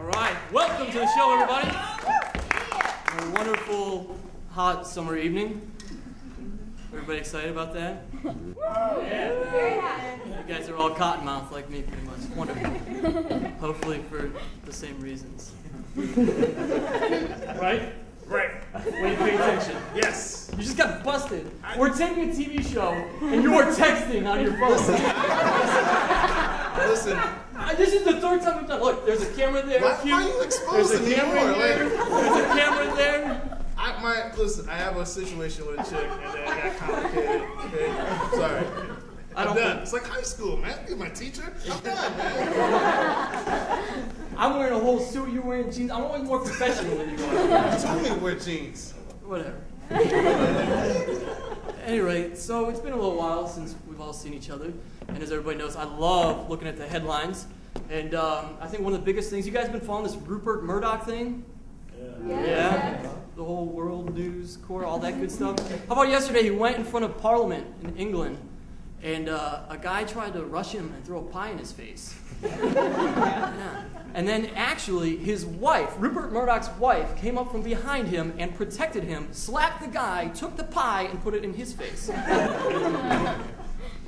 All right, welcome to the show, everybody. A wonderful, hot summer evening. Everybody excited about that? Yeah. You guys are all cottonmouth like me, pretty much. Wonderful. Hopefully for the same reasons. Right? Right. Way to pay attention. Yes. You just got busted. We're taping a TV show, and you are texting on your phone. Listen. This is the third time we've done. Look, there's a camera there. Why are you exposing me more? There's a camera there. Listen, I have a situation with a chick, and then it got complicated. Okay? I'm sorry. I'm done. It's like high school, man. You're my teacher. I'm done, man. I'm wearing a whole suit. You're wearing jeans. I'm always more professional than you are. You told me to wear jeans. Whatever. Anyway, so it's been a little while since we've all seen each other. And as everybody knows, I love looking at the headlines. And I think one of the biggest things, you guys been following this Rupert Murdoch thing? Yeah. The whole world news corps, all that good stuff. How about yesterday, he went in front of Parliament in England, and a guy tried to rush him and throw a pie in his face. Yeah. And then actually, his wife, Rupert Murdoch's wife, came up from behind him and protected him, slapped the guy, took the pie, and put it in his face.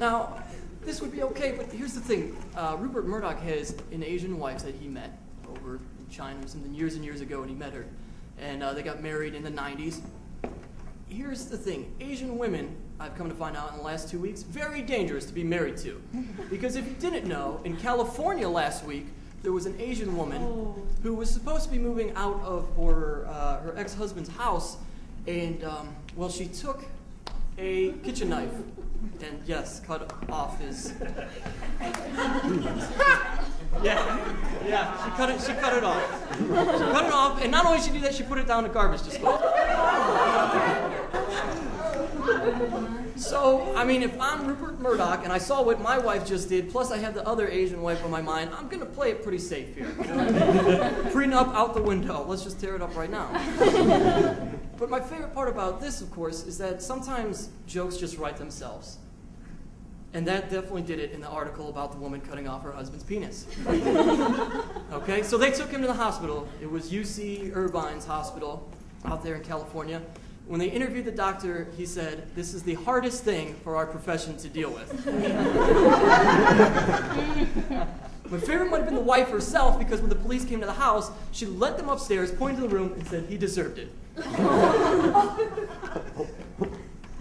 Now, this would be okay, but here's the thing. Rupert Murdoch has an Asian wife that he met over in China something years and years ago, and he met her. And they got married in the 90s. Here's the thing. Asian women, I've come to find out in the last 2 weeks, very dangerous to be married to. Because if you didn't know, in California last week, there was an Asian woman who was supposed to be moving out of her ex-husband's house, and, well, she took a kitchen knife and, yes, cut off his... Yeah, she cut it off. She cut it off, and not only did she do that, she put it down the garbage disposal. So, I mean, if I'm Rupert Murdoch and I saw what my wife just did, plus I have the other Asian wife on my mind, I'm going to play it pretty safe here. Prenup out the window. Let's just tear it up right now. But my favorite part about this, of course, is that sometimes jokes just write themselves. And that definitely did it in the article about the woman cutting off her husband's penis. Okay, so they took him to the hospital. It was UC Irvine's hospital out there in California. When they interviewed the doctor, he said, "This is the hardest thing for our profession to deal with." My favorite might have been the wife herself, because when the police came to the house, she led them upstairs, pointed to the room, and said, "He deserved it."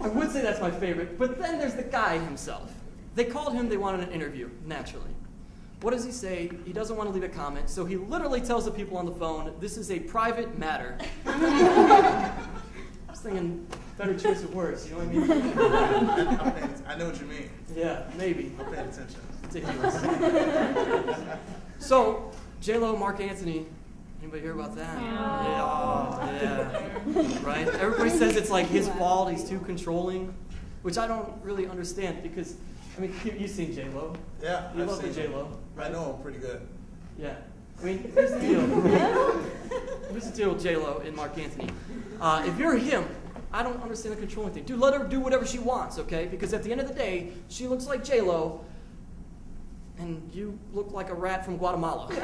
I would say that's my favorite, but then there's the guy himself. They called him, they wanted an interview, naturally. What does he say? He doesn't want to leave a comment, so he literally tells the people on the phone, "This is a private matter." I was thinking, better choice of words, you know what I mean? I know what you mean. Yeah, maybe. I'm paying attention. Ridiculous. So, J-Lo, Mark Anthony, anybody hear about that? Yeah. Right? Everybody says it's like his fault, he's too controlling, which I don't really understand because, I mean, you've seen J-Lo. Yeah, You love the J-Lo. Right? I know him pretty good. Yeah. I mean, here's the deal. Here's the deal with J-Lo and Mark Anthony. If you're him, I don't understand the controlling thing. Dude, let her do whatever she wants, okay? Because at the end of the day, she looks like J-Lo, and you look like a rat from Guatemala. Am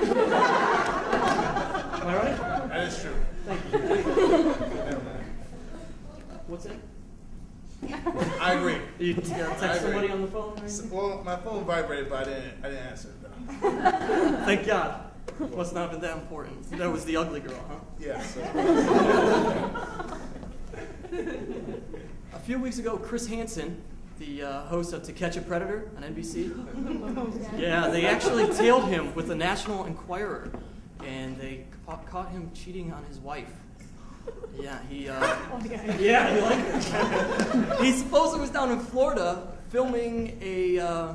I right? That is true. Thank you. What's that? I agree. You text somebody on the phone? Or anything? Well, my phone vibrated, but I didn't answer it though. Thank God. Must not have been that important. That was the ugly girl, huh? Yeah. So. A few weeks ago, Chris Hansen, the host of To Catch a Predator on NBC, yeah, they actually tailed him with the National Enquirer, and they caught him cheating on his wife. Yeah, he supposedly was down in Florida filming a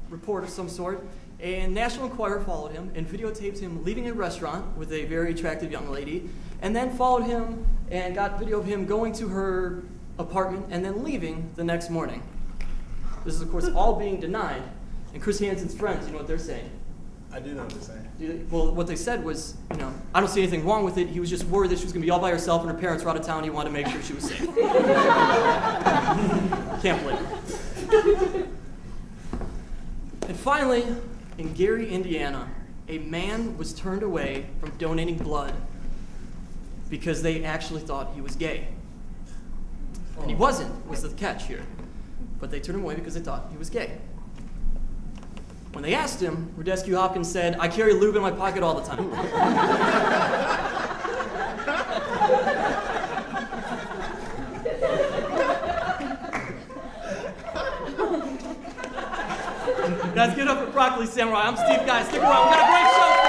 report of some sort, and National Enquirer followed him and videotaped him leaving a restaurant with a very attractive young lady, and then followed him and got video of him going to her apartment and then leaving the next morning. This is, of course, all being denied, and Chris Hansen's friends, you know what they're saying? I do know what you're saying. Well, what they said was, I don't see anything wrong with it. He was just worried that she was going to be all by herself and her parents were out of town. He wanted to make sure she was safe. Can't blame her. And finally, in Gary, Indiana, a man was turned away from donating blood because they actually thought he was gay. And he wasn't, was the catch here. But they turned him away because they thought he was gay. When they asked him, Radescu Hopkins said, "I carry lube in my pocket all the time." Guys, get up for Broccoli Samurai. I'm Steve Guy. Stick around. We got a great show for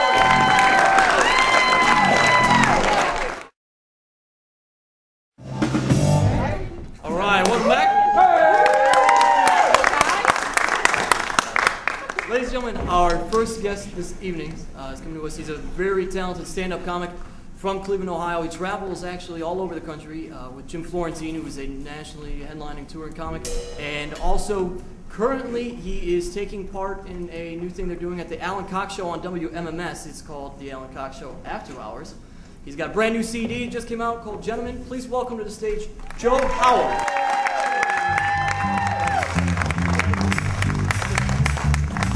you. All right, welcome back. Ladies and gentlemen, our first guest this evening is coming to us. He's a very talented stand-up comic from Cleveland, Ohio. He travels actually all over the country with Jim Florentine, who is a nationally headlining touring comic, and also currently he is taking part in a new thing they're doing at the Alan Cox Show on WMMS. It's called the Alan Cox Show After Hours. He's got a brand new CD, just came out, called Gentlemen. Please welcome to the stage, Joe Howell.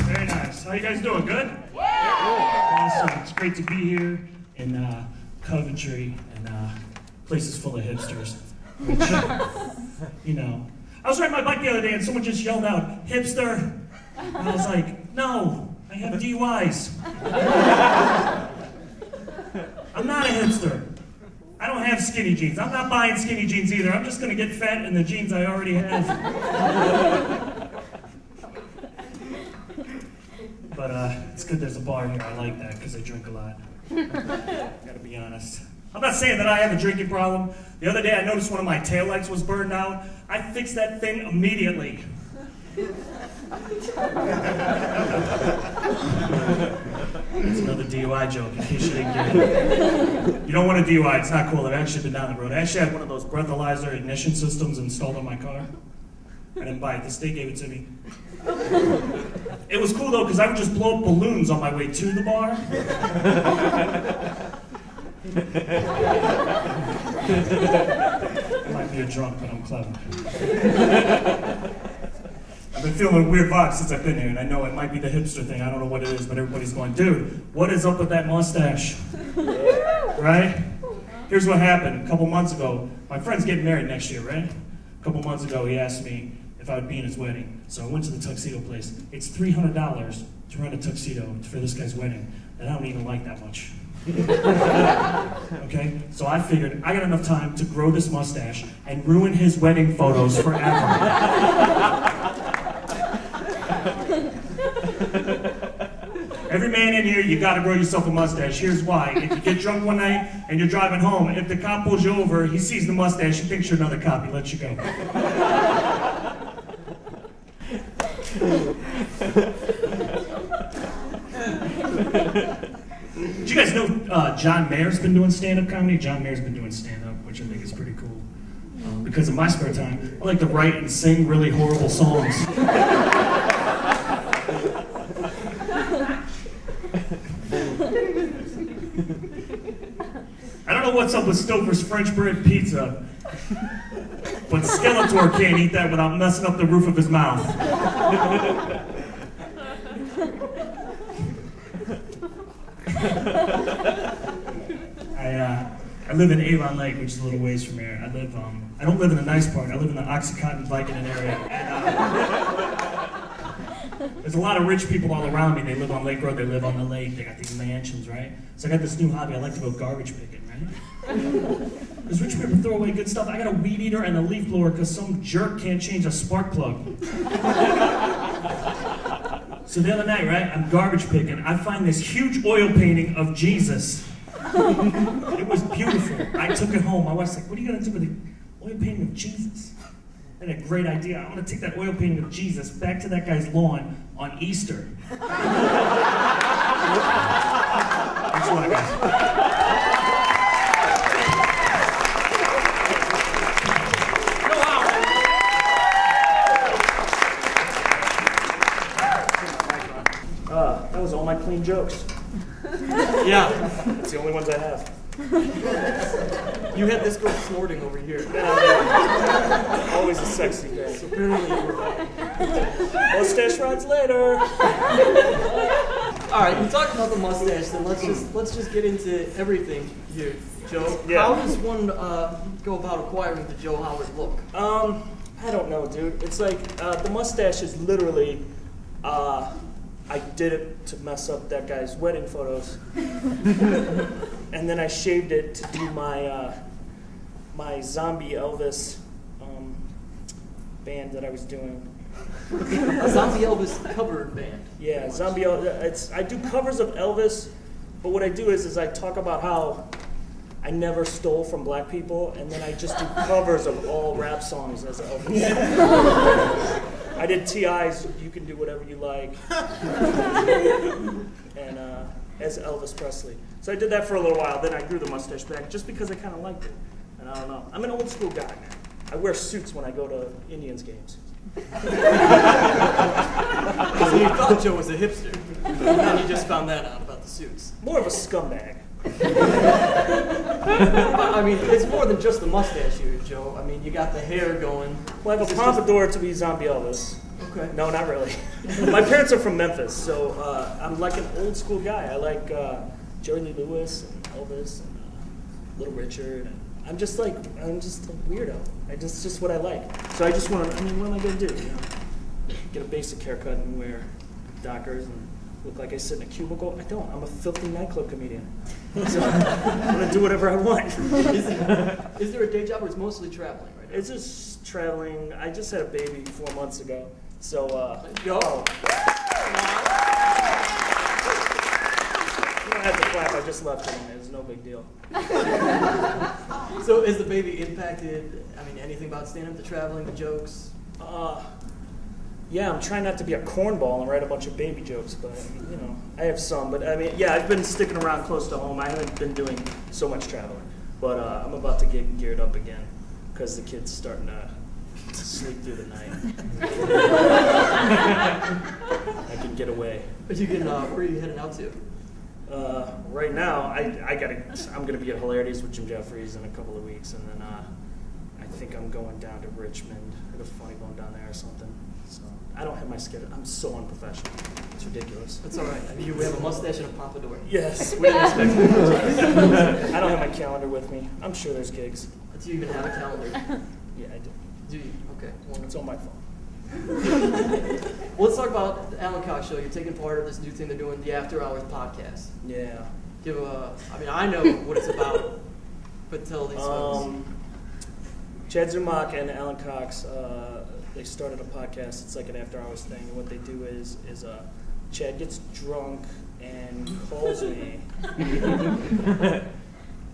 Very nice. How you guys doing? Good? Yeah! Awesome. It's great to be here in Coventry, and place is full of hipsters. Which, you know, I was riding my bike the other day and someone just yelled out, "Hipster!" And I was like, "No, I have DUIs. I'm not a hipster. I don't have skinny jeans. I'm not buying skinny jeans either. I'm just going to get fat in the jeans I already have." But it's good there's a bar here. I like that because I drink a lot. Gotta be honest. I'm not saying that I have a drinking problem. The other day I noticed one of my taillights was burned out. I fixed that thing immediately. That's another DUI joke in case you didn't get it. You don't want a DUI, it's not cool. I've actually been down the road. I actually had one of those breathalyzer ignition systems installed on my car. I didn't buy it, the state gave it to me. It was cool though, because I would just blow up balloons on my way to the bar. I might be a drunk, but I'm clever. I've been feeling a weird vibe since I've been here, and I know it might be the hipster thing. I don't know what it is, but everybody's going, "Dude, what is up with that mustache?" Right? Here's what happened. A couple months ago, my friend's getting married next year, right? A couple months ago, he asked me if I would be in his wedding. So I went to the tuxedo place. It's $300 to rent a tuxedo for this guy's wedding, and I don't even like that much. Okay? So I figured I got enough time to grow this mustache and ruin his wedding photos forever. Every man in here, you gotta grow yourself a mustache. Here's why. If you get drunk one night and you're driving home, if the cop pulls you over, he sees the mustache, he thinks you're another cop, he lets you go. Did you guys know John Mayer's been doing stand-up comedy? John Mayer's been doing stand-up, which I think is pretty cool. Because in my spare time, I like to write and sing really horrible songs. I don't know what's up with Stouffer's French bread pizza, but Skeletor can't eat that without messing up the roof of his mouth. I live in Avon Lake, which is a little ways from here. I don't live in the nice part. I live in the Oxycontin Vicodin area. And, there's a lot of rich people all around me. They live on Lake Road. They live on the lake. They got these mansions, right? So I got this new hobby. I like to go garbage picking, right? Because rich people throw away good stuff. I got a weed eater and a leaf blower because some jerk can't change a spark plug. So the other night, right, I'm garbage picking. I find this huge oil painting of Jesus. It was beautiful. I took it home. My wife's like, "What are you going to do with the oil painting of Jesus?" I had a great idea. I'm going to take that oil painting of Jesus back to that guy's lawn on Easter. Thanks a lot, guys. That was all my clean jokes. Yeah. It's the only ones I have. You had this girl snorting over here. Always a sexy thing. So apparently you were Mustache rides later. All right, we talked about the mustache, then let's just get into everything here, Joe. Yeah. How does one go about acquiring the Joe Howard look? I don't know, dude. It's like the mustache is literally. I did it to mess up that guy's wedding photos, and then I shaved it to do my my zombie Elvis band that I was doing. A zombie Elvis cover band. Yeah, zombie Elvis. I do covers of Elvis, but what I do is I talk about how I never stole from black people, and then I just do covers of all rap songs as Elvis. I did T.I.'s You Can Do Whatever You Like, and as Elvis Presley. So I did that for a little while, then I grew the mustache back just because I kind of liked it. And I don't know. I'm an old school guy, man. I wear suits when I go to Indians games. So you thought Joe was a hipster, and then you just found that out about the suits. More of a scumbag. I mean, it's more than just the mustache here, Joe. I mean, you got the hair going. Well, I have a pompadour to be zombie Elvis. Okay. No, not really. My parents are from Memphis, so I'm like an old school guy. I like Jerry Lee Lewis and Elvis and Little Richard. And I'm just a weirdo. It's just what I like. So I just want to. I mean, what am I gonna do? You know, get a basic haircut and wear Dockers and look like I sit in a cubicle? I don't. I'm a filthy nightclub comedian. So I'm gonna do whatever I want. Is there a day job or it's mostly traveling right now? It's just traveling. I just had a baby 4 months ago. So, Go. You don't have to clap. I just left it. It's no big deal. So is the baby impacted, I mean, anything about stand-up, the traveling, the jokes? Yeah, I'm trying not to be a cornball and write a bunch of baby jokes, but, you know, I have some. But, I mean, yeah, I've been sticking around close to home. I haven't been doing so much traveling. But I'm about to get geared up again because the kid's starting to sleep through the night. I can get away. But you can, where are you heading out to? Right now, I'm gonna be at Hilarities with Jim Jeffries in a couple of weeks, and then I think I'm going down to Richmond. I have a funny bone down there or something. So I don't have my schedule. I'm so unprofessional. It's ridiculous. That's all right. I mean, you have a mustache and a pompadour. Yes. We didn't expect that. I don't have my calendar with me. I'm sure there's gigs. Do you even have a calendar? Yeah, I do. Do you? Okay. Well, it's on my phone. Well, let's talk about the Alan Cox Show. You're taking part of this new thing they're doing, the After Hours podcast. Yeah. I mean, I know what it's about, but tell these folks. Chad Zumock and Alan Cox, they started a podcast. It's like an after hours thing. And what they do is Chad gets drunk and calls me.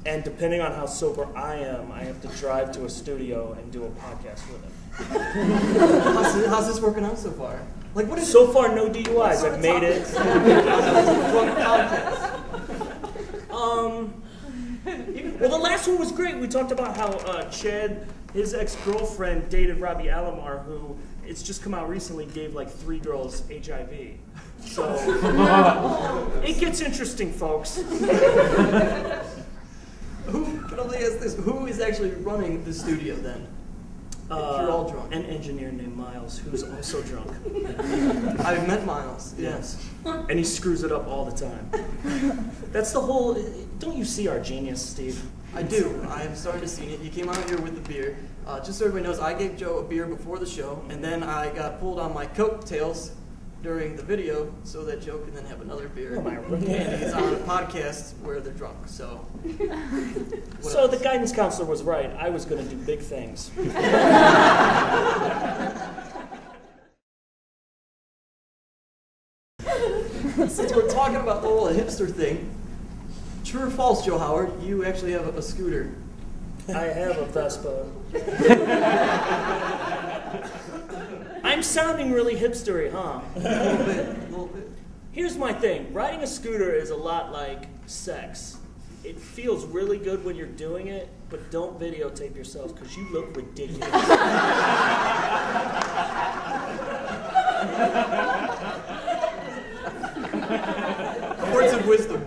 And depending on how sober I am, I have to drive to a studio and do a podcast with him. How's this working out so far? Like, what is so far, no DUIs. I've made it. Well, the last one was great. We talked about how Chad, his ex-girlfriend, dated Robbie Alomar, who it's just come out recently gave like 3 girls HIV. So it gets interesting, folks. Who is actually running the studio then? If you're all drunk. An engineer named Miles, who's also drunk. I've met Miles. Yes. And he screws it up all the time. That's the whole. Don't you see our genius, Steve? I do. I am starting to see it. You came out here with the beer. Just so everybody knows, I gave Joe a beer before the show, and then I got pulled on my coattails during the video so that Joe can then have another beer. And he's on a podcast where they're drunk. So. So the guidance counselor was right. I was going to do big things. Since we're talking about the whole hipster thing, true or false, Joe Howard, you actually have a scooter. I have a Vespa. I'm sounding really hipstery, huh? A little bit. Here's my thing. Riding a scooter is a lot like sex. It feels really good when you're doing it, but don't videotape yourself because you look ridiculous. Words of wisdom.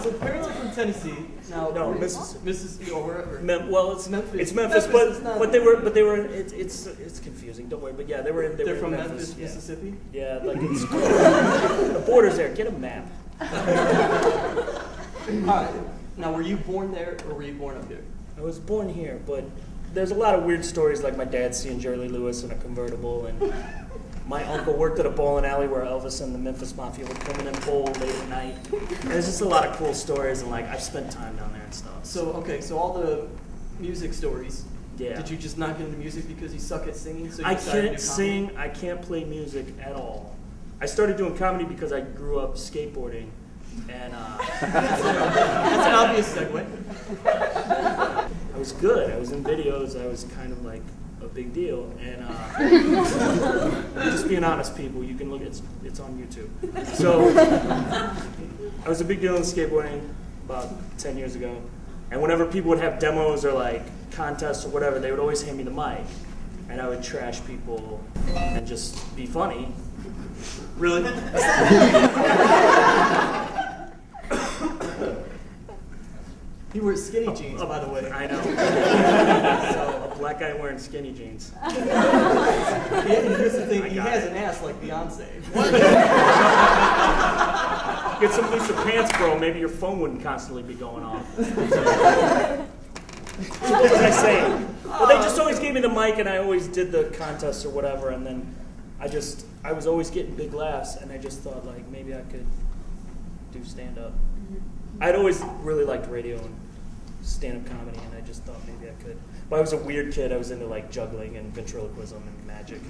So parents are from Tennessee. Now, No, Mississippi. Mississippi or wherever. Well, it's Memphis. It's Memphis, Memphis is not- but they were. It's confusing. Don't worry. But yeah, they were in. They're in from Memphis, Memphis, Mississippi? Yeah, like it's the border's there. Get a map. Alright. Now, were you born there or were you born up here? I was born here, but there's a lot of weird stories, like my dad seeing Jerry Lee Lewis in a convertible, and my uncle worked at a bowling alley where Elvis and the Memphis Mafia would come in and bowl late at night. And there's just a lot of cool stories, and like I've spent time down there and stuff. So all the music stories. Yeah. Did you just not get into music because you suck at singing? So you I decided to can't do comedy? sing. I can't play music at all. I started doing comedy because I grew up skateboarding, and That's an obvious segue. I was good. I was in videos. I was kind of like a big deal. And just being honest, people, you can look. It's on YouTube. So I was a big deal in skateboarding about 10 years ago. And whenever people would have demos or like contests or whatever, they would always hand me the mic, and I would trash people and just be funny. Really? You wear skinny jeans, by the way. I know. So a black guy wearing skinny jeans. Yeah, and here's the thing, I he got has it. an ass like Beyonce. Get some looser pants, bro. Maybe your phone wouldn't constantly be going off. What was I saying? Well, they just always gave me the mic, and I always did the contests or whatever, and then I was always getting big laughs, and I just thought, like, maybe I could do stand-up. I'd always really liked radio and stand-up comedy, and I just thought maybe I could. But I was a weird kid. I was into, like, juggling and ventriloquism and magic.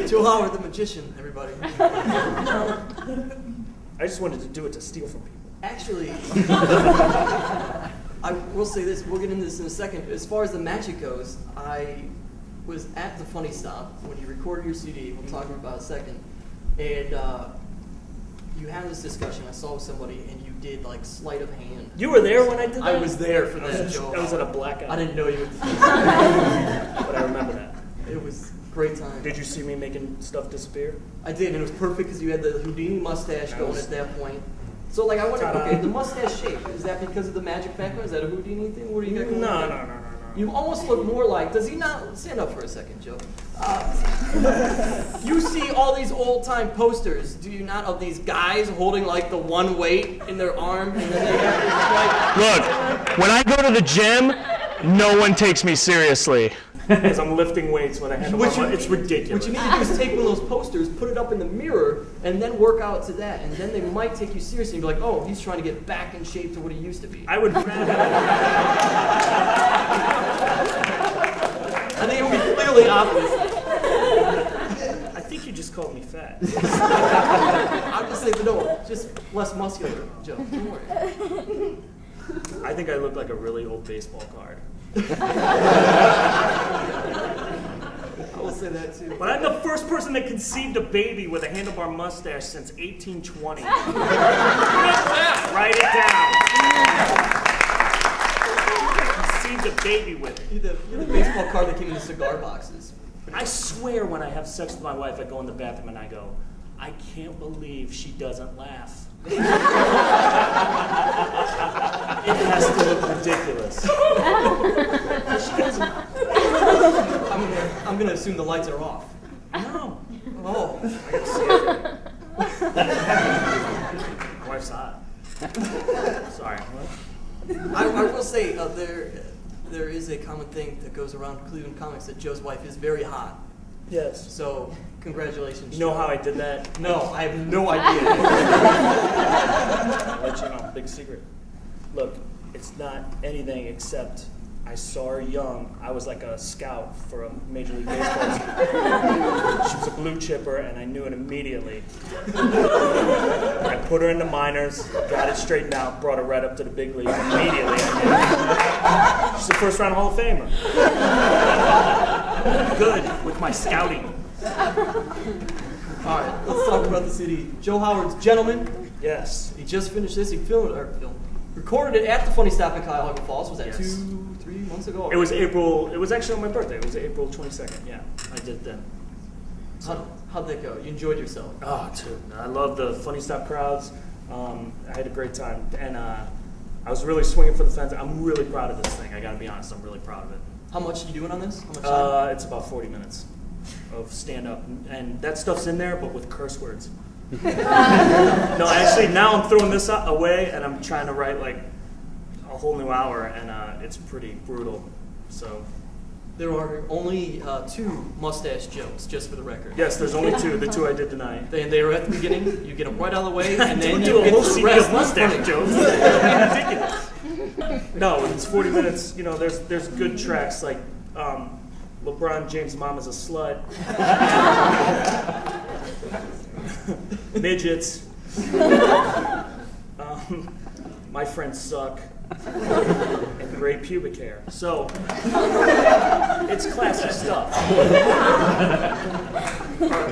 Joe Howard, the magician, everybody. I just wanted to do it to steal from people. Actually, I will say this, we'll get into this in a second. As far as the magic goes, I was at the Funny Stop when you recorded your CD, we'll talk about it in a second, and you had this discussion, I saw with somebody, and you did like sleight of hand. You were there when I did that? I was there for that, Joe. I was at a blackout. I didn't know you would. But I remember that. It was a great time. Did you see me making stuff disappear? I did, and it was perfect because you had the Houdini mustache going at that point. So, like, I wonder, Ta-da. okay, the mustache shape, is that because of the magic factor? Is that a Houdini thing? What do you got going on? No. You almost look more like, does he not, stand up for a second, Joe. You see all these old-time posters, do you not, of these guys holding, like, the one weight in their arm, and then they have this, like... Look, when I go to the gym, no one takes me seriously. Because I'm lifting weights with a hand on my butt. It's ridiculous. What you need to do is take one of those posters, put it up in the mirror, and then work out to that. And then they might take you seriously and be like, oh, he's trying to get back in shape to what he used to be. I would rather... I think it would be clearly obvious. I think you just called me fat. I'm just saying, no, just less muscular, Joe. Don't worry. I think I look like a really old baseball card. I will say that too. But I'm the first person that conceived a baby with a handlebar mustache since 1820. Write it down. Conceived a baby with it. You're the baseball card that came in the cigar boxes. I swear when I have sex with my wife, I go in the bathroom and I go, I can't believe she doesn't laugh. It has to look ridiculous. She doesn't. I'm gonna assume the lights are off. No. Oh. I gotta see it. My wife's hot. Sorry. What? I will say there is a common thing that goes around Cleveland comics that Joe's wife is very hot. Yes. So congratulations. You know Joe. how I did that? No, I have no idea. I'll let you know. Big secret. Look, it's not anything except I saw her young. I was like a scout for a Major League Baseball team. She was a blue chipper, and I knew it immediately. I put her in the minors, got it straightened out, brought her right up to the big leagues immediately. She's a first-round Hall of Famer. Good with my scouting. All right, let's talk about the CD. Joe Howard's Gentleman. Yes. He just finished this. He recorded it at the Funny Stop in Cuyahoga Falls. Was that Yes. 2-3 months ago? It was April. It was actually on my birthday. It was April 22nd. Yeah, I did it then. How'd that go? You enjoyed yourself? Oh, dude, I love the funny stop crowds. I had a great time, and I was really swinging for the fence. I'm really proud of this thing. I gotta be honest, I'm really proud of it. How much are you doing on this? How much time? It's about 40 minutes of stand up, and that stuff's in there, but with curse words. No, actually, now I'm throwing this away, and I'm trying to write like a whole new hour, and it's pretty brutal. So. There are only 2 mustache jokes, just for the record. Yes, there's only 2. The 2 I did tonight. They are at the beginning. You get them right out of the way, and then Don't you do a get whole the CD rest. of mustache jokes. Ridiculous. No, it's 40 minutes. You know, there's good tracks like LeBron James' mom is a slut, midgets, my friends suck, and gray pubic hair. So it's classic stuff.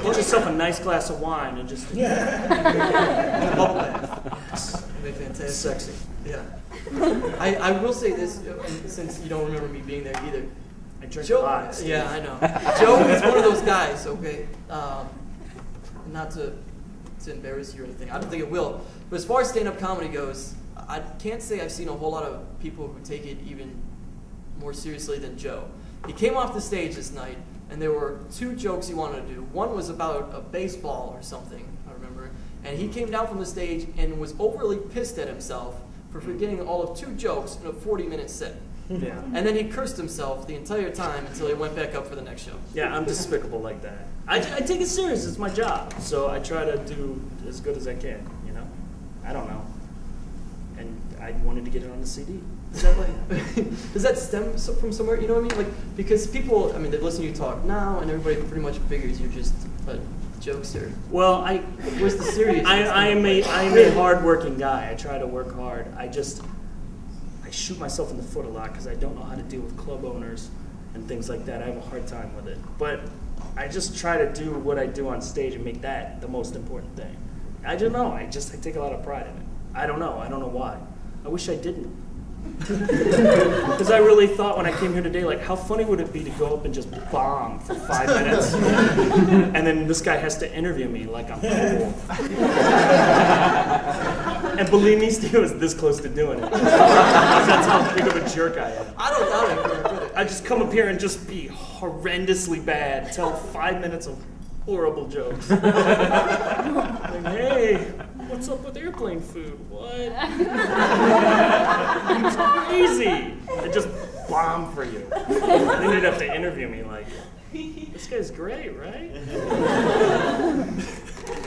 Get yourself a nice glass of wine and just bubble bath. Fantastic. Sexy. Yeah. I will say this, since you don't remember me being there either. I drink Joe, a lot. yeah, I know. Joe is one of those guys, okay? Not to embarrass you or anything. I don't think it will. But as far as stand-up comedy goes, I can't say I've seen a whole lot of people who take it even more seriously than Joe. He came off the stage this night, and there were 2 jokes he wanted to do. One was about a baseball or something, I remember. And he came down from the stage and was overly pissed at himself for forgetting all of 2 jokes in a 40-minute set. Yeah. And then he cursed himself the entire time until he went back up for the next show. Yeah, I'm despicable like that. I take it serious. It's my job. So I try to do as good as I can, you know? I don't know. And I wanted to get it on the CD. Is that like, does that stem from somewhere, you know what I mean? Like, because people, I mean, they listen to you talk now, and everybody pretty much figures you're just a jokester. Well, Where's the seriousness? I am a hard-working guy. I try to work hard. I shoot myself in the foot a lot because I don't know how to deal with club owners and things like that. I have a hard time with it. But I just try to do what I do on stage and make that the most important thing. I don't know. I take a lot of pride in it. I don't know why. I wish I didn't. Because I really thought when I came here today, like, how funny would it be to go up and just bomb for 5 minutes, and then this guy has to interview me like I'm cool. And believe me, Steve was this close to doing it. That's how big of a jerk I am. I don't doubt it. I just come up here and just be horrendously bad, tell 5 minutes of horrible jokes. Like, hey, what's up with airplane food? What? It's crazy. They just bomb for you. Then you'd have to interview me like, this guy's great, right?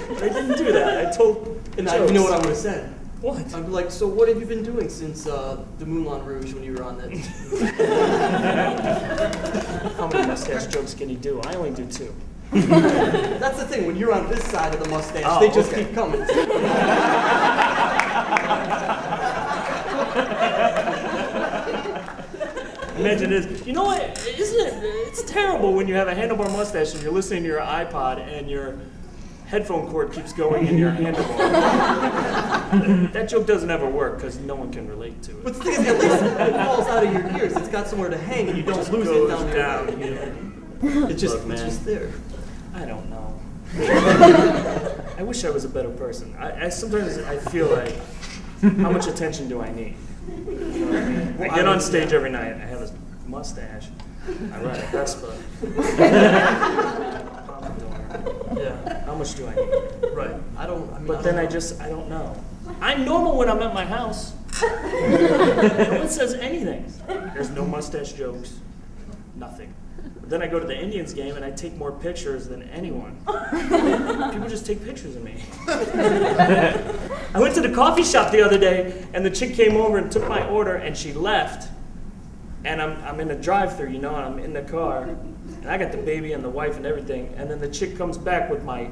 But I didn't do that. I told And jokes. you know what I would have said? What? I'd be like, so what have you been doing since the Moulin Rouge when you were on that? How many mustache jokes can you do? I only do 2. That's the thing, when you're on this side of the mustache, they just keep coming. Imagine this. You know what? Isn't it? It's terrible when you have a handlebar mustache and you're listening to your iPod and your headphone cord keeps going in your handlebar. That joke doesn't ever work because no one can relate to it. But the thing is, at least it falls out of your ears. It's got somewhere to hang, and you don't lose it down down your here. It's just there. I don't know. I wish I was a better person. I sometimes I feel like, how much attention do I need? You know what I mean? I get on stage every night. I have a mustache. I ride a Vespa. Yeah. How much do I need? Right. But then I don't know. I'm normal when I'm at my house. No one says anything. There's no mustache jokes. Nothing. But then I go to the Indians game and I take more pictures than anyone. People just take pictures of me. I went to the coffee shop the other day and the chick came over and took my order and she left. And I'm in the drive-thru, you know, and I'm in the car. And I got the baby and the wife and everything. And then the chick comes back with my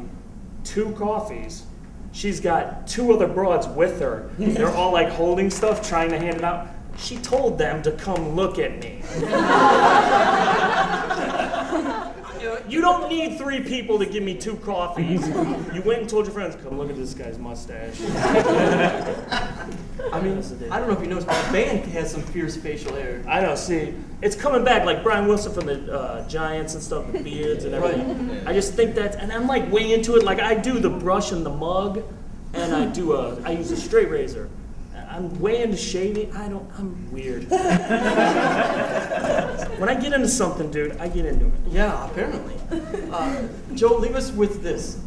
2 coffees. She's got 2 other broads with her. They're all like holding stuff, trying to hand it out. She told them to come look at me. You don't need 3 people to give me 2 coffees. You went and told your friends, come look at this guy's mustache. I mean, Yes, it did. I don't know if you noticed, but the band has some fierce facial hair. I know. See, it's coming back like Brian Wilson from the Giants and stuff, the beards and everything. Right. I just think that, and I'm like way into it. Like I do the brush and the mug, and I use a straight razor. I'm way into shaving. I'm weird. When I get into something, dude, I get into it. Yeah, apparently. Joe, leave us with this.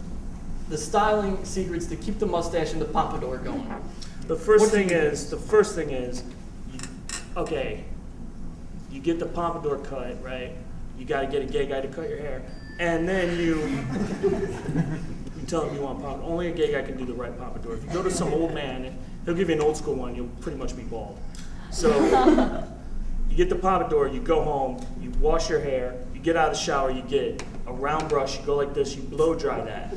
The styling secrets to keep the mustache and the pompadour going. The first thing is, okay, you get the pompadour cut, right? You got to get a gay guy to cut your hair. And then you tell him you want pompadour. Only a gay guy can do the right pompadour. If you go to some old man, he'll give you an old school one, you'll pretty much be bald. So you get the pompadour, you go home, you wash your hair, you get out of the shower, you get a round brush, you go like this, you blow dry that.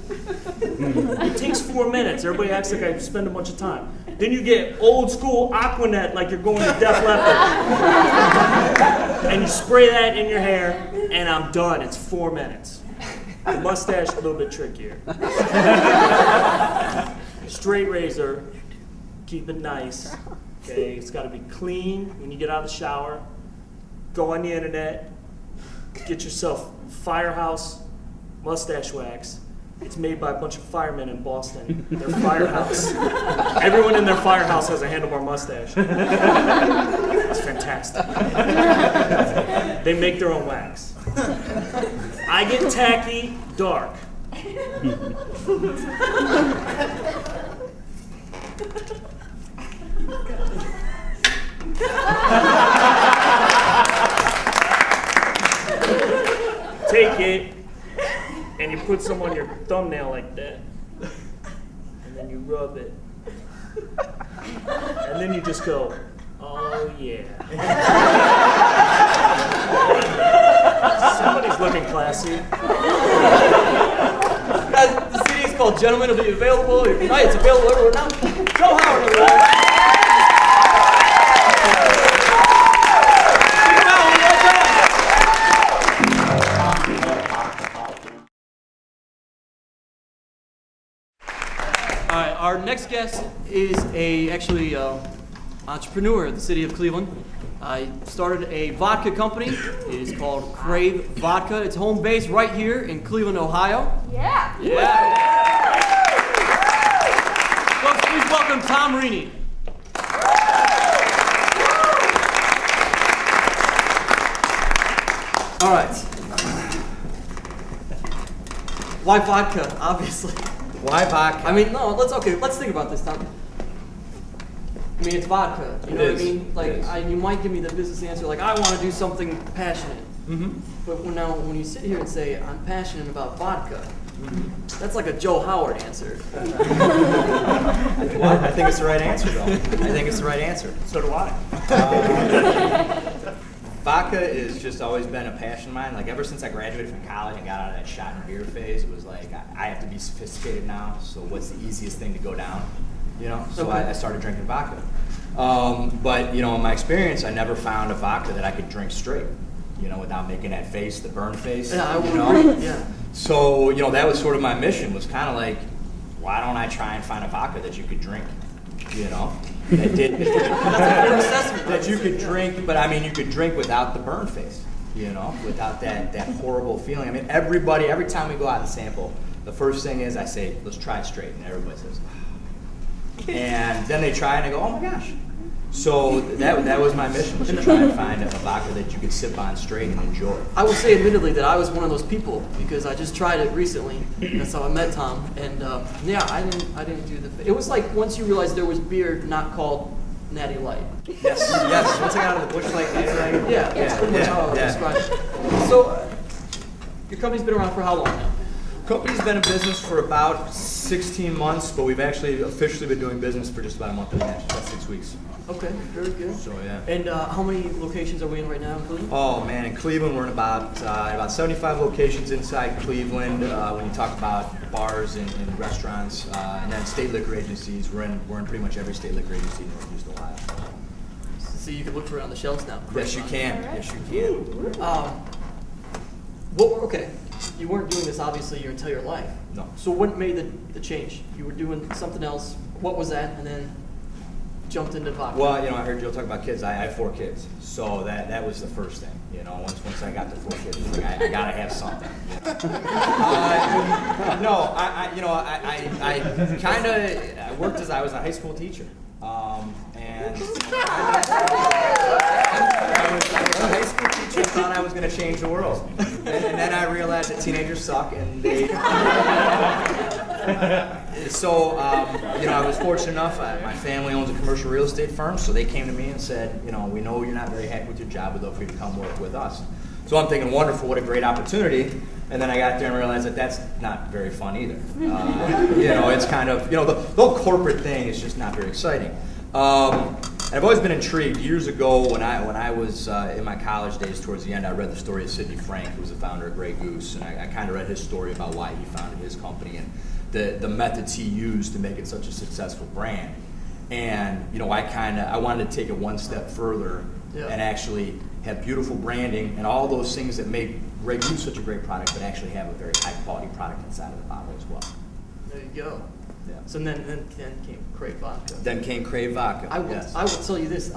It takes 4 minutes. Everybody acts like I spend a bunch of time. Then you get old school Aquanet like you're going to Def Leppard. And you spray that in your hair, and I'm done. It's 4 minutes. The mustache, a little bit trickier. Straight razor, keep it nice. Okay, it's got to be clean when you get out of the shower. Go on the internet, get yourself Firehouse mustache wax. It's made by a bunch of firemen in Boston. They're Firehouse. Everyone in their firehouse has a handlebar mustache. It's fantastic. They make their own wax. I get tacky, dark. Take it, and you put some on your thumbnail like that, and then you rub it, and then you just go, oh yeah. Somebody's looking classy. Guys, the CD is called Gentlemen. It'll be available tonight. It's available everywhere now. Joe Howard, everyone. All right, our next guest is actually entrepreneur in the city of Cleveland. I started a vodka company. It is called Crave Vodka. It's home base right here in Cleveland, Ohio. Yeah. Yeah. Folks, please welcome Tom Reaney. All right. Why vodka? Obviously. Why vodka? I mean, no. Let's think about this, Tom. I mean, it's vodka. You know what I mean? Like, you might give me the business answer, like I want to do something passionate. Mm-hmm. But when you sit here and say I'm passionate about vodka, that's like a Joe Howard answer. Well, I think it's the right answer, though. I think it's the right answer. So do I. Vodka has just always been a passion of mine. Like ever since I graduated from college and got out of that shot and beer phase, it was like I have to be sophisticated now. So what's the easiest thing to go down? You know, so Okay. I started drinking vodka. But you know, in my experience, I never found a vodka that I could drink straight. You know, without making that face, the burn face. Yeah, I would you know? agree. Yeah. So you know, that was sort of my mission. Was kind of like, why don't I try and find a vodka that you could drink? You know, that did that you could drink, but I mean, you could drink without the burn face. You know, without that horrible feeling. I mean, every time we go out and sample, the first thing is I say, let's try it straight, and everybody says. And then they try and they go, oh my gosh. So that was my mission, was to try and find a vodka that you could sip on straight and enjoy. I will say admittedly that I was one of those people because I just tried it recently. That's how I met Tom. And yeah, I didn't do the. It was like once you realized there was beer not called Natty Light. Yes. Once I got out of the bush light, Yeah, that's pretty much how I would describe it. So your company's been around for how long now? Company's been in business for about 16 months, but we've actually officially been doing business for just about a month and a half, about 6 weeks. Okay, very good. So yeah. And how many locations are we in right now in Cleveland? Oh man, in Cleveland we're in about 75 locations inside Cleveland. When you talk about bars and restaurants, and then state liquor agencies, we're in pretty much every state liquor agency in Northeast Ohio. So you can look for it on the shelves now. Yes, you can. Yes, you can. Okay, you weren't doing this obviously your entire life. No. So what made the change? You were doing something else. What was that? And then jumped into vodka? Well, I heard Joe talk about kids. I have 4 kids, so that was the first thing. Once I got to 4 kids, it was like I gotta have something. No, I kind of worked as I was a high school teacher, and I was a high school teacher and thought I was going to change the world, and then I realized that teenagers suck, and they. So, I was fortunate enough. My family owns a commercial real estate firm, so they came to me and said, we know you're not very happy with your job. We'd love for you to come work with us. So I'm thinking, wonderful, what a great opportunity. And then I got there and realized that that's not very fun either. It's kind of, the whole corporate thing is just not very exciting. And I've always been intrigued. Years ago, when I was in my college days, towards the end, I read the story of Sidney Frank, who was the founder of Grey Goose, and I kind of read his story about why he founded his company and the methods he used to make it such a successful brand. And I wanted to take it one step further and actually have beautiful branding and all those things that make Grey Goose such a great product, but actually have a very high quality product inside of the bottle as well. There you go. Yeah. So then came Crave Vodka. Then came Crave Vodka. I will tell you this.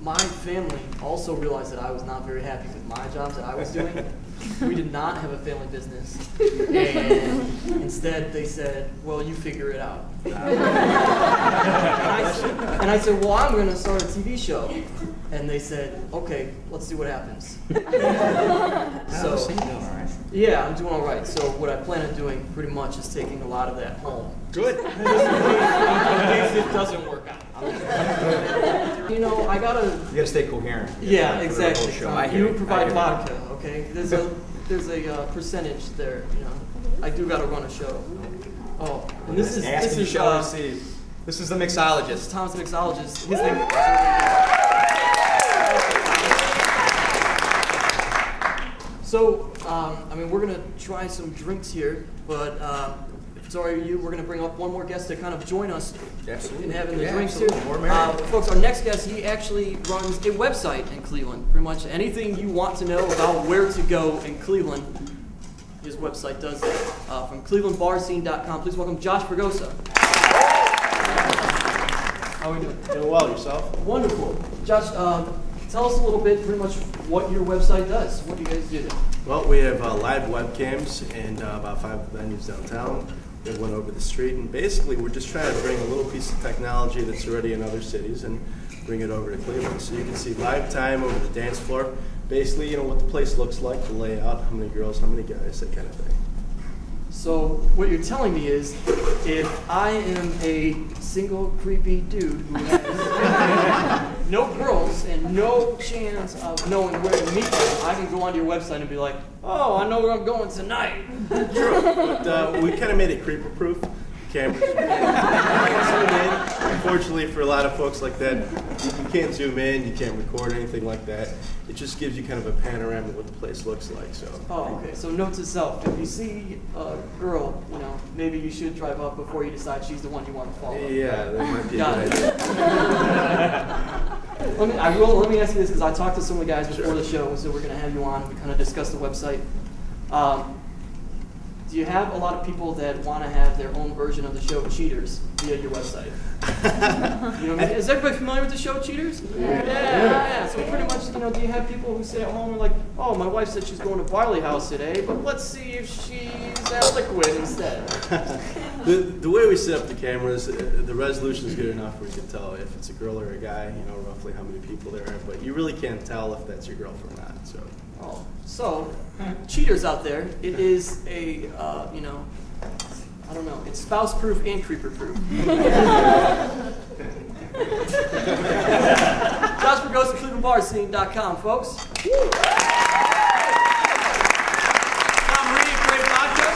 My family also realized that I was not very happy with my jobs that I was doing. We did not have a family business. And instead they said, well, you figure it out. And I said, well, I'm going to start a TV show. And they said, okay, let's see what happens. So, yeah, I'm doing all right. So what I plan on doing pretty much is taking a lot of that home. Good. In case it doesn't work out. You gotta stay coherent. Yeah, exactly. You provide vodka. vodka, okay? There's a percentage there. I do gotta run a show. Oh, and this is This is the mixologist. Tom's the mixologist. His name. So, we're gonna try some drinks here, but if it's all right with you, we're gonna bring up one more guest to kind of join us in having the drinks here. Folks, our next guest, he actually runs a website in Cleveland. Pretty much anything you want to know about where to go in Cleveland, his website does that. From clevelandbarscene.com, please welcome Josh Fregosa. How are we doing? Doing well, yourself? Wonderful. Josh, tell us a little bit, pretty much, what your website does. What do you guys do? Well, we have live webcams in about 5 venues downtown. We have one over the street, and basically we're just trying to bring a little piece of technology that's already in other cities and bring it over to Cleveland. So you can see live time over the dance floor, basically, what the place looks like, the layout, how many girls, how many guys, that kind of thing. So what you're telling me is, if I am a single creepy dude who has no girls and no chance of knowing where to meet them, I can go onto your website and be like, oh, I know where I'm going tonight. True, but we kind of made it creeper-proof. Cameras. Unfortunately, for a lot of folks like that, you can't zoom in, you can't record anything like that. It just gives you kind of a panorama of what the place looks like. So. Oh, okay. So note to self: if you see a girl, maybe you should drive up before you decide she's the one you want to follow. Yeah, that might be a Got good idea. Let me ask you this, because I talked to some of the guys before the show, so we're going to have you on to kind of discuss the website. Do you have a lot of people that want to have their own version of the show Cheaters via your website? Is everybody familiar with the show Cheaters? Yeah. So pretty much, do you have people who sit at home and like, oh, my wife said she's going to Barley House today, but let's see if she's at Liquid instead. The way we set up the cameras, the resolution is good enough where you can tell if it's a girl or a guy, roughly how many people there are, but you really can't tell if that's your girlfriend or not. So, cheaters out there, it is a, it's spouse-proof and creeper-proof. Josh Fregosa, clevelandbarscene.com, folks. Tom Reed, Crave Vodka.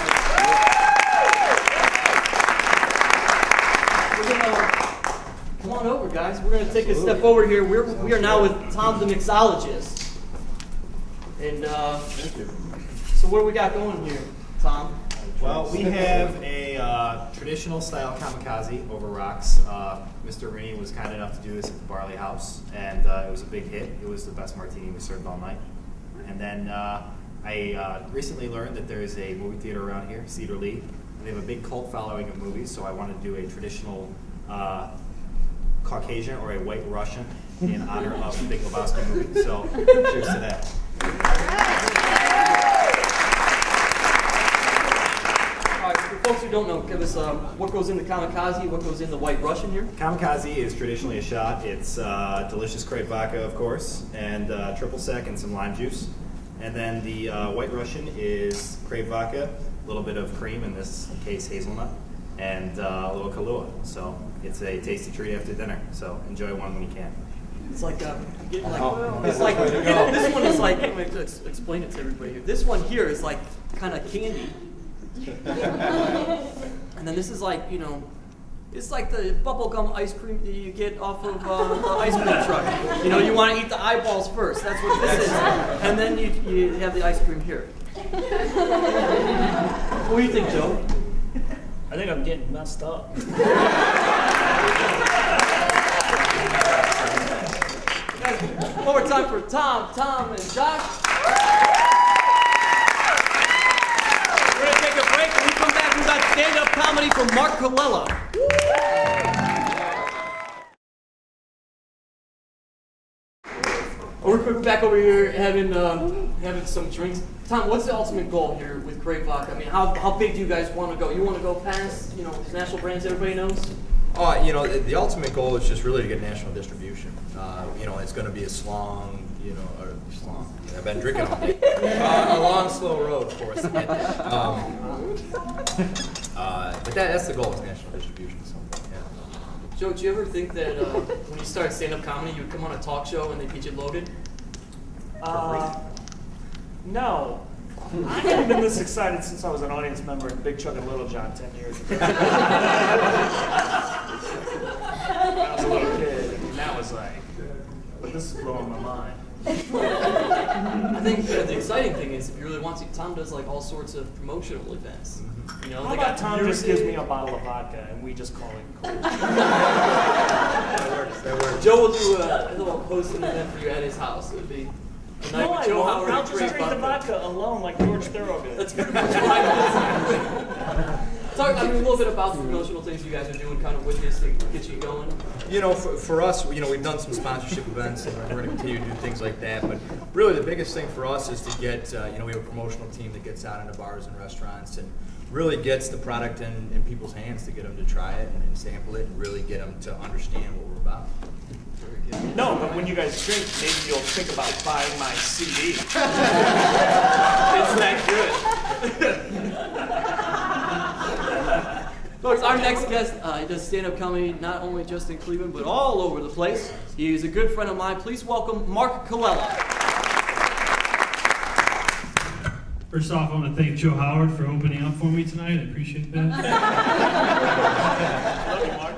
Come on over, guys. We're going to take a step over here. We are now with Tom the mixologist. And so what do we got going here, Tom? Well, we have a traditional style kamikaze over rocks. Mr. Rini was kind enough to do this at the Barley House, and it was a big hit. It was the best martini we served all night. And then I recently learned that there is a movie theater around here, Cedar Lee, and they have a big cult following of movies, so I wanted to do a traditional Caucasian or a white Russian in honor of the Big Lebowski movie. So, cheers to that. All right, for folks who don't know, give us what goes into kamikaze, what goes into white Russian here? Kamikaze is traditionally a shot. It's delicious crepe vodka, of course, and triple sec and some lime juice. And then the white Russian is crepe vodka, a little bit of cream, in this case hazelnut, and a little Kahlua. So it's a tasty treat after dinner. So enjoy one when you can. It's like getting like it's like this one is like let me just explain it to everybody here. This one here is like kind of candy, and then this is like it's like the bubblegum ice cream that you get off of the ice cream truck. You want to eat the eyeballs first. That's what this is, and then you have the ice cream here. What do you think, Joe? I think I'm getting messed up. One more time for Tom, and Josh. We're going to take a break. When we come back, we've got stand-up comedy from Mark Colella. We're back over here having some drinks. Tom, what's the ultimate goal here with Crepe Vodka? I mean, how big do you guys want to go? You want to go past, national brands everybody knows? The ultimate goal is just really to get national distribution. It's going to be a slong, I've been drinking all day. A long, slow road for us to get there. But that's the goal, is national distribution. So, yeah. Joe, do you ever think that when you started stand-up comedy, you would come on a talk show and they'd get you loaded? No. I haven't been this excited since I was an audience member in Big Chuck and Little John 10 years ago. When I was a little kid, and that was like, but this is blowing my mind. I think the exciting thing is, if you really want to, Tom does like all sorts of promotional events. How about Tom just gives me a bottle of vodka and we just call it cool? That works. Joe will do a little hosting event for you at his house. It would be a night with Joe Howard. I'll just drink the vodka alone like George Thorogood. That's pretty much what I do. Talk a little bit about the promotional things you guys are doing, kind of with this to get you going. For us, we've done some sponsorship events, and we're going to continue to do things like that. But really, the biggest thing for us is to get, we have a promotional team that gets out into bars and restaurants and really gets the product in people's hands to get them to try it and sample it and really get them to understand what we're about. No, but when you guys drink, maybe you'll think about buying my CD. It's that good. Folks, our next guest does stand-up comedy not only just in Cleveland, but all over the place. He is a good friend of mine. Please welcome Mark Colella. First off, I want to thank Joe Howard for opening up for me tonight. I appreciate that. Love you, Mark.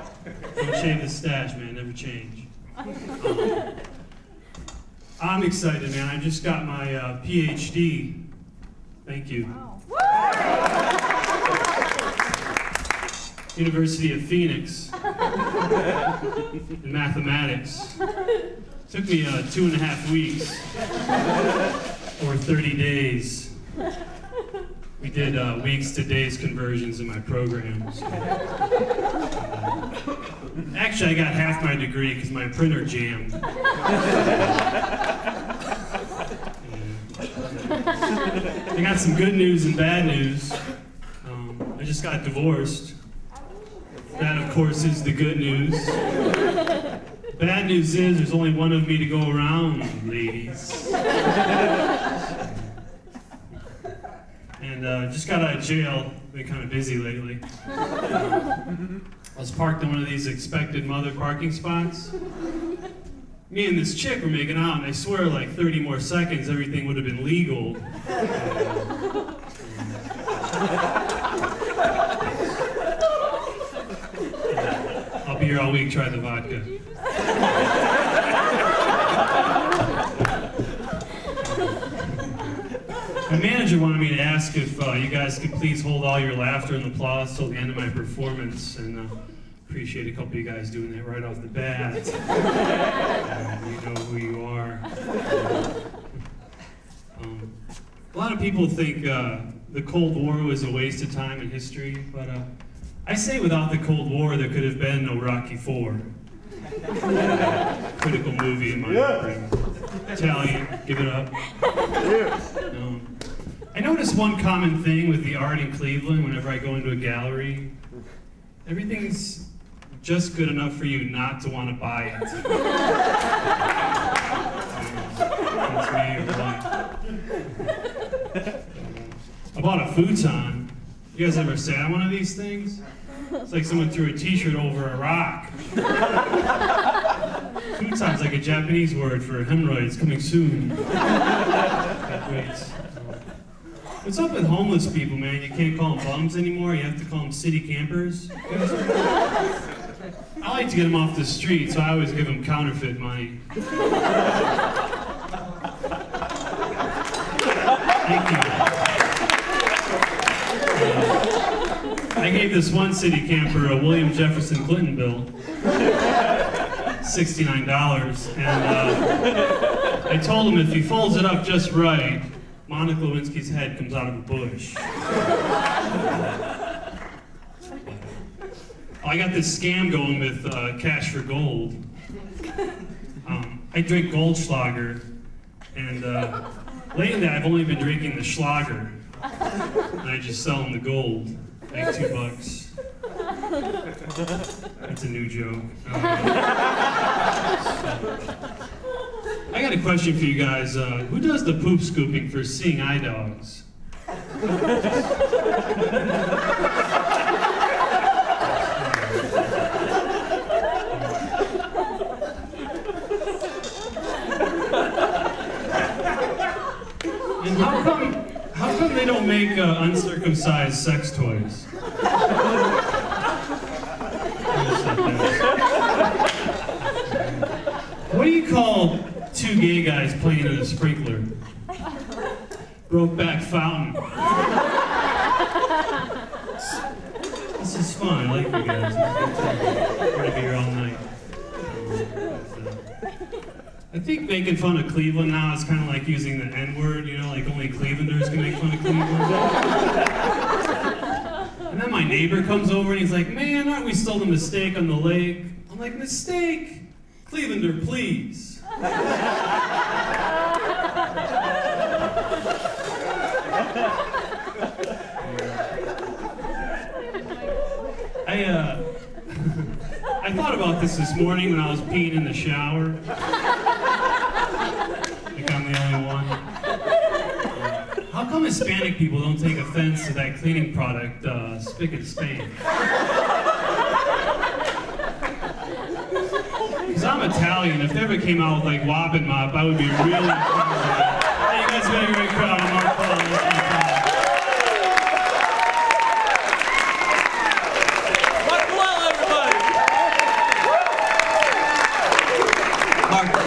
Don't shave the stash, man. Never change. I'm excited, man. I just got my PhD. Thank you. University of Phoenix in mathematics. Took me 2.5 weeks or 30 days. We did weeks to days conversions in my programs. Actually, I got half my degree because my printer jammed. I got some good news and bad news. I just got divorced. That, of course, is the good news. Bad news is there's only one of me to go around, ladies. And just got out of jail. Been kind of busy lately. I was parked in one of these expected mother parking spots. Me and this chick were making out, and I swear like 30 more seconds, everything would have been legal. I'll be here all week, try the vodka. My manager wanted me to ask if you guys could please hold all your laughter and applause till the end of my performance, and appreciate a couple of you guys doing that right off the bat. You know who you are. A lot of people think the Cold War was a waste of time in history, but I say without the Cold War there could have been no Rocky IV. Critical movie in my upbringing. Italian, give it up. I notice one common thing with the art in Cleveland whenever I go into a gallery. Everything's just good enough for you not to want to buy it. That's me. I bought a futon. You guys ever sat on one of these things? It's like someone threw a t-shirt over a rock. Futon's like a Japanese word for hemorrhoids coming soon. Wait. What's up with homeless people, man? You can't call them bums anymore. You have to call them city campers. I like to get them off the street, so I always give them counterfeit money. Thank you. I gave this one city camper a William Jefferson Clinton bill, $69, and I told him if he folds it up just right, Monica Lewinsky's head comes out of a bush. I got this scam going with Cash for Gold. I drink Goldschlager, and lately I've only been drinking the Schlager, and I just sell them the gold, like $2. That's a new joke. I got a question for you guys. Who does the poop scooping for seeing eye dogs? And how come they don't make uncircumcised sex toys? What do you call two gay guys playing in a sprinkler? Brokeback Fountain. This is fun. I like you guys. We're gonna be here all night. I think making fun of Cleveland now is kind of like using the N-word, you know, like only Clevelanders can make fun of Cleveland. And then my neighbor comes over and he's like, man, aren't we still the mistake on the lake? I'm like, mistake? Clevelander, please. I thought about this morning when I was peeing in the shower. Like I'm the only one. How come Hispanic people don't take offense to that cleaning product, Spick and Span? Because I'm Italian. If they ever came out with like Wop and Mop, I would be really proud. Hey, you guys better get a crowd of Mark Paul.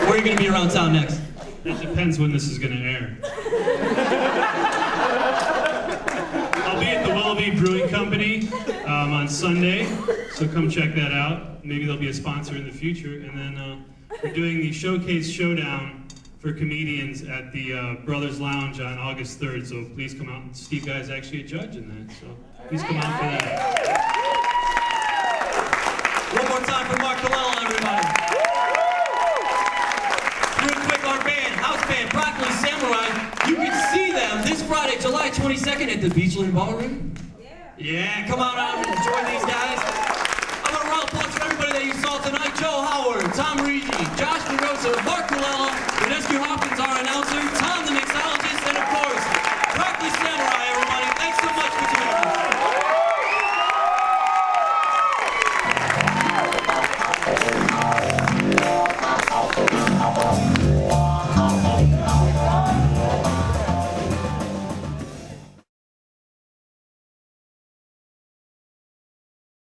Where are you going to be around town next? It depends when this is going to air. I'll be at the Willoughby Brewing Company on Sunday, so come check that out. Maybe they'll be a sponsor in the future. And then we're doing the Showcase Showdown for comedians at the Brothers Lounge on August 3rd, so please come out. Steve Guy's actually a judge in that, so please come out for that. One more time for Mark Colella, everybody. Real quick, our band, house band, Broccoli Samurai, you can see them this Friday, July 22nd at the Beachland Ballroom. Yeah, come on out and enjoy these guys. I'm going to round of applause for everybody that you saw tonight. Joe Howard, Tom Reedy, Josh DeRosa, Mark Colella, Renescu Hopkins, our announcer, Tom the